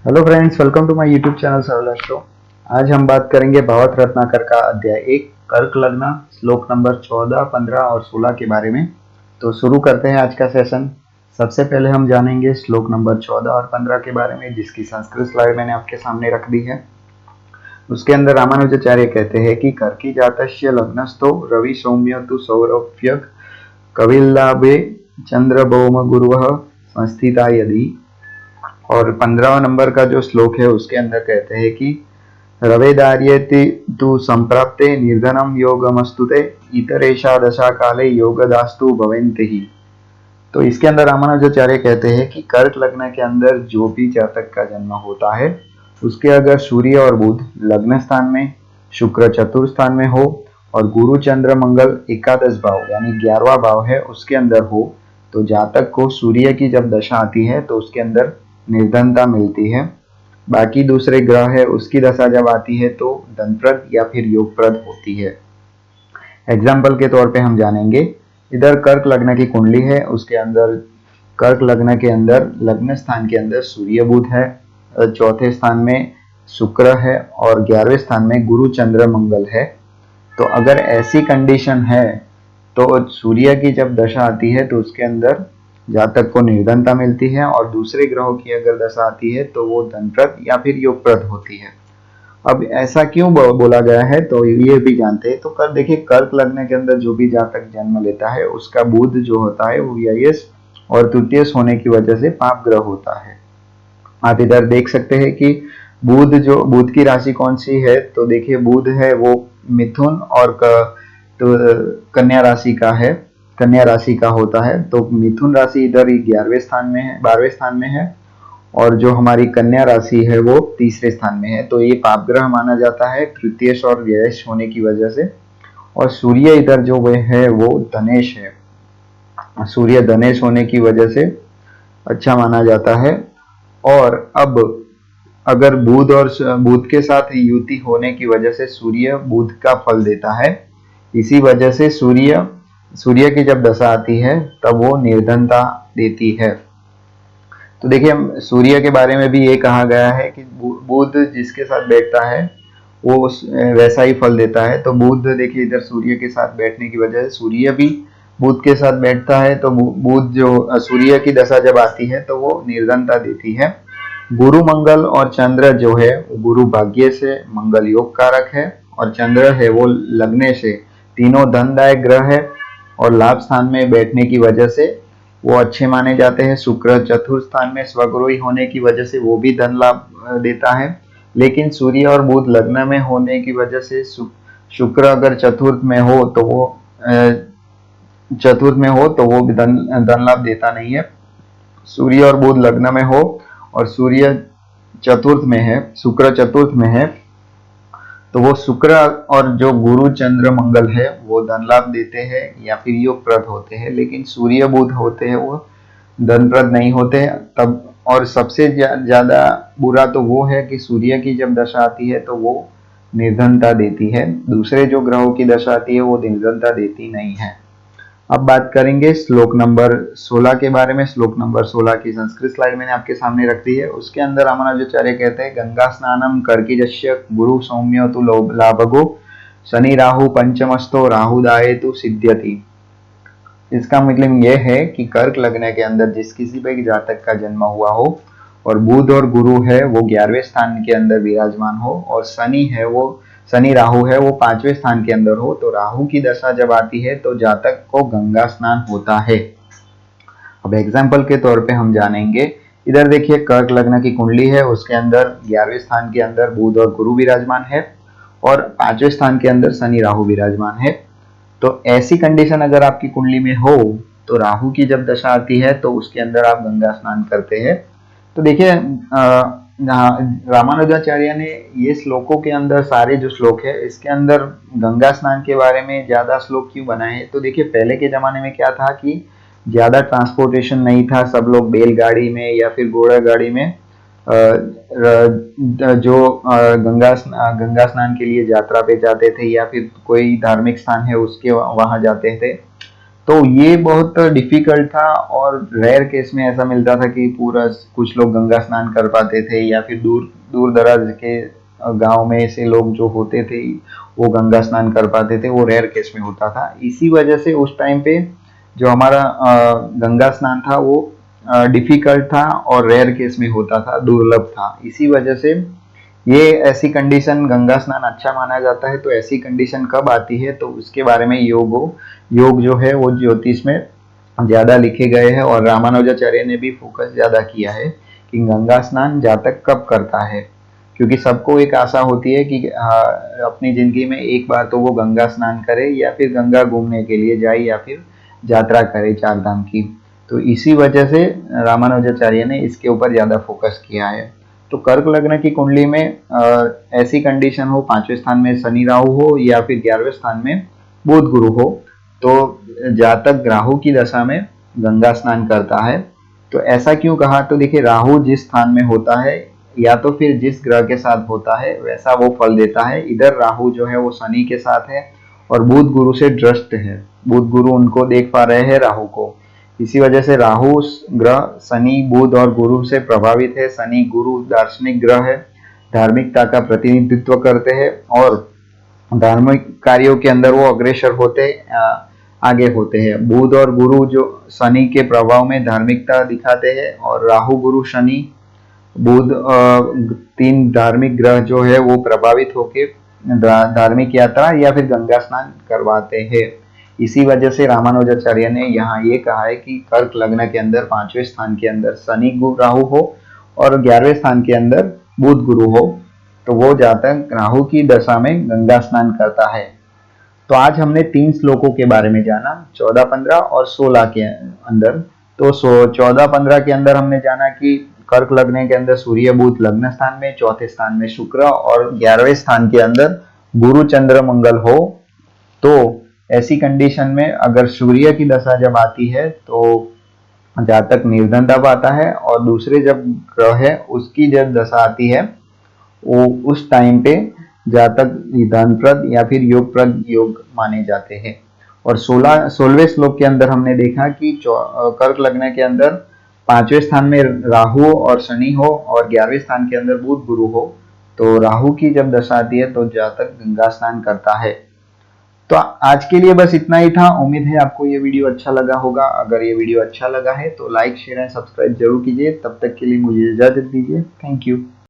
Hello friends, welcome to my YouTube channel Saral Astro. आज हम बात करेंगे भावार्थ रत्नाकर का अध्याय 1 कर्क लग्न श्लोक नंबर 14, 15 और 16 के बारे में। तो शुरू करते हैं आज का सेशन। सबसे पहले हम जानेंगे श्लोक नंबर 14 और 15 के बारे में, जिसकी संस्कृत स्लाइड मैंने आपके सामने रख दी है। उसके अंदर रामानुजाचार्य कहते हैं कि कर्की जातस्य लग्नस्थो रवि सौम्य तु सौरभ्यक कविल्लाभे चंद्रभौम गुरुवः संस्थिता यदि। और 15 नंबर का जो श्लोक है उसके अंदर कहते हैं कि रवेदार्येति तु संप्राप्ते निर्धनम योगमस्तुते इतरेशा दशा काले योगदास्तु भवेन्ति ही। तो इसके अंदर रामानुजाचार्य कहते हैं कि कर्क लग्न के अंदर जो भी जातक का जन्म होता है उसके अगर सूर्य और बुध लग्न स्थान में, शुक्र चतुर्थ स्थान में हो और गुरु चंद्र मंगल एकादश भाव यानी 11वां भाव है उसके अंदर हो, तो जातक को सूर्य की जब दशा आती है तो उसके अंदर निर्धनता मिलती है। बाकी दूसरे ग्रह है उसकी दशा जब आती है तो धनप्रद या फिर योगप्रद होती है। एग्जाम्पल के तौर पे हम जानेंगे, इधर कर्क लग्न की कुंडली है, उसके अंदर कर्क लग्न के अंदर लग्न स्थान के अंदर सूर्य बुध है, चौथे स्थान में शुक्र है और 11वें स्थान में गुरु चंद्र मंगल है। तो अगर ऐसी कंडीशन है तो सूर्य की जब दशा आती है तो उसके अंदर जातक को निर्धनता मिलती है और दूसरे ग्रहों की अगर दशा आती है तो वो धनप्रद या फिर योगप्रद होती है। अब ऐसा क्यों बोला गया है तो ये भी जानते हैं। तो कर देखिए, कर्क लग्न के अंदर जो भी जातक जन्म लेता है उसका बुध जो होता है वो व्ययस और तृतीयस होने की वजह से पाप ग्रह होता है। आप इधर देख सकते हैं कि बुध की राशि कौन सी है, तो देखिए बुध है वो मिथुन और तो कन्या राशि का है, कन्या राशि का होता है। तो मिथुन राशि इधर 11वें स्थान में है, 12वें स्थान में है और जो हमारी कन्या राशि है वो तीसरे स्थान में है। तो ये पाप ग्रह माना जाता है तृतीयश और व्ययश होने की वजह से। और सूर्य इधर जो वह है वो धनेश है, सूर्य धनेश होने की वजह से अच्छा माना जाता है। और अब अगर बुध के साथ युति होने की वजह से सूर्य बुध का फल देता है, इसी वजह से सूर्य की जब दशा आती है तब वो निर्धनता देती है। तो देखिए, सूर्य के बारे में भी ये कहा गया है कि बुध जिसके साथ बैठता है वो वैसा ही फल देता है। तो बुध देखिए इधर सूर्य के साथ बैठने की वजह से सूर्य भी बुध के साथ बैठता है, तो बुध जो सूर्य की दशा जब आती है तो वो निर्धनता देती है। गुरु मंगल और चंद्र जो है, गुरु भाग्य से, मंगल योग कारक है और चंद्र है वो लग्न से, तीनों धनदायक ग्रह है और लाभ स्थान में बैठने की वजह से वो अच्छे माने जाते हैं। शुक्र चतुर्थ स्थान में स्वगुरु होने की वजह से वो भी धन लाभ देता है। लेकिन सूर्य और बुध लग्न में होने की वजह से शुक्र अगर चतुर्थ में हो तो वो धन लाभ देता नहीं है। सूर्य और बुध लग्न में हो और सूर्य चतुर्थ में है, शुक्र चतुर्थ में है, तो वो शुक्र और जो गुरु चंद्र मंगल है वो धन लाभ देते हैं या फिर योगप्रद होते हैं। लेकिन सूर्य बुध होते हैं वो धनप्रद नहीं होते तब। और सबसे ज्यादा बुरा तो वो है कि सूर्य की जब दशा आती है तो वो निर्धनता देती है, दूसरे जो ग्रहों की दशा आती है वो निर्धनता देती नहीं है। अब बात करेंगे श्लोक नंबर 16 के बारे में। श्लोक नंबर 16 की संस्कृत स्लाइड मैंने आपके सामने रख दी है। उसके अंदर रामानुजाचार्य कहते हैं, गंगा स्नानम कर्किजस्य गुरु सौम्य तु लाभगो शनि राहु पंचमस्तो राहुदाये तु सिद्ध्यति। इसका मतलब यह है कि कर्क लग्न के अंदर जिस किसी भी जातक का जन्म हुआ हो और बुध और गुरु है वो 11वें स्थान के अंदर विराजमान हो और शनि राहु है वो 5वें स्थान के अंदर हो, तो राहु की दशा जब आती है तो जातक को गंगा स्नान होता है। अब एग्जाम्पल के तौर पे हम जानेंगे, इधर देखिए कर्क लग्न की कुंडली है, उसके अंदर 11वें स्थान के अंदर बुध और गुरु विराजमान है और 5वें स्थान के अंदर शनि राहु विराजमान है। तो ऐसी कंडीशन अगर आपकी कुंडली में हो तो राहु की जब दशा आती है तो उसके अंदर आप गंगा स्नान करते हैं। तो देखिए, रामानुजाचार्य ने ये श्लोकों के अंदर सारे जो श्लोक है इसके अंदर गंगा स्नान के बारे में ज्यादा श्लोक क्यों बनाए हैं। तो देखिए, पहले के जमाने में क्या था कि ज्यादा ट्रांसपोर्टेशन नहीं था, सब लोग बैलगाड़ी में या फिर घोड़ा गाड़ी में गंगा स्नान के लिए यात्रा पे जाते थे या फिर कोई धार्मिक स्थान है उसके वहां जाते थे। तो ये बहुत डिफिकल्ट था और रेयर केस में ऐसा मिलता था कि पूरा कुछ लोग गंगा स्नान कर पाते थे, या फिर दूर दूर दराज के गांव में से लोग जो होते थे वो गंगा स्नान कर पाते थे, वो रेयर केस में होता था। इसी वजह से उस टाइम पे जो हमारा गंगा स्नान था वो डिफिकल्ट था और रेयर केस में होता था, दुर्लभ था। इसी वजह से ये ऐसी कंडीशन, गंगा स्नान अच्छा माना जाता है तो ऐसी कंडीशन कब आती है, तो उसके बारे में योग जो है वो ज्योतिष में ज्यादा लिखे गए हैं, और रामानुजाचार्य ने भी फोकस ज्यादा किया है कि गंगा स्नान जातक कब करता है। क्योंकि सबको एक आशा होती है कि अपनी जिंदगी में एक बार तो वो गंगा स्नान करे, या फिर गंगा घूमने के लिए जाए, या फिर यात्रा करे चार धाम की। तो इसी वजह से रामानुजाचार्य ने इसके ऊपर ज्यादा फोकस किया है। तो कर्क लग्न की कुंडली में ऐसी कंडीशन हो, 5वें स्थान में शनि राहु हो या फिर 11वें स्थान में बुध गुरु हो, तो जातक राहु की दशा में गंगा स्नान करता है। तो ऐसा क्यों कहा, तो देखिए राहु जिस स्थान में होता है या तो फिर जिस ग्रह के साथ होता है वैसा वो फल देता है। इधर राहु जो है वो शनि के साथ है और बुध गुरु से दृष्ट है, बुध गुरु उनको देख पा रहे हैं राहु को। इसी वजह से राहु ग्रह शनि बुध और गुरु से प्रभावित है। शनि गुरु दार्शनिक ग्रह है, धार्मिकता का प्रतिनिधित्व करते हैं और धार्मिक कार्यों के अंदर वो अग्रसर होते आगे होते हैं। बुध और गुरु जो शनि के प्रभाव में धार्मिकता दिखाते हैं, और राहु गुरु शनि बुध तीन धार्मिक ग्रह जो है वो प्रभावित होके धार्मिक यात्रा या फिर गंगा स्नान करवाते हैं। इसी वजह से रामानुजाचार्य ने यहाँ ये कहा है कि कर्क लग्न के अंदर 5वें स्थान के अंदर शनि राहु हो और 11वें स्थान के अंदर बुध गुरु हो, तो वो जातक राहु की दशा में गंगा स्नान करता है। तो आज हमने 3 श्लोकों के बारे में जाना, 14, 15 और 16 के अंदर। तो 14, 15 के अंदर हमने जाना कि कर्क लग्न के अंदर सूर्य बुध लग्न स्थान में, चौथे स्थान में शुक्र और 11वें स्थान के अंदर गुरु चंद्र मंगल हो, तो ऐसी कंडीशन में अगर सूर्य की दशा जब आती है तो जातक निर्धनता पाता है, और दूसरे जब ग्रह है उसकी जब दशा आती है वो उस टाइम पे जातक निधनप्रद या फिर योगप्रद योग माने जाते हैं। और 16वें श्लोक के अंदर हमने देखा कि कर्क लग्न के अंदर 5वें स्थान में राहु और शनि हो और 11वें स्थान के अंदर बुध गुरु हो, तो राहु की जब दशा आती है तो जातक गंगा स्नान करता है। तो आज के लिए बस इतना ही था। उम्मीद है आपको ये वीडियो अच्छा लगा होगा। अगर ये वीडियो अच्छा लगा है तो लाइक शेयर एंड सब्सक्राइब जरूर कीजिए। तब तक के लिए मुझे इजाजत दीजिए। Thank you.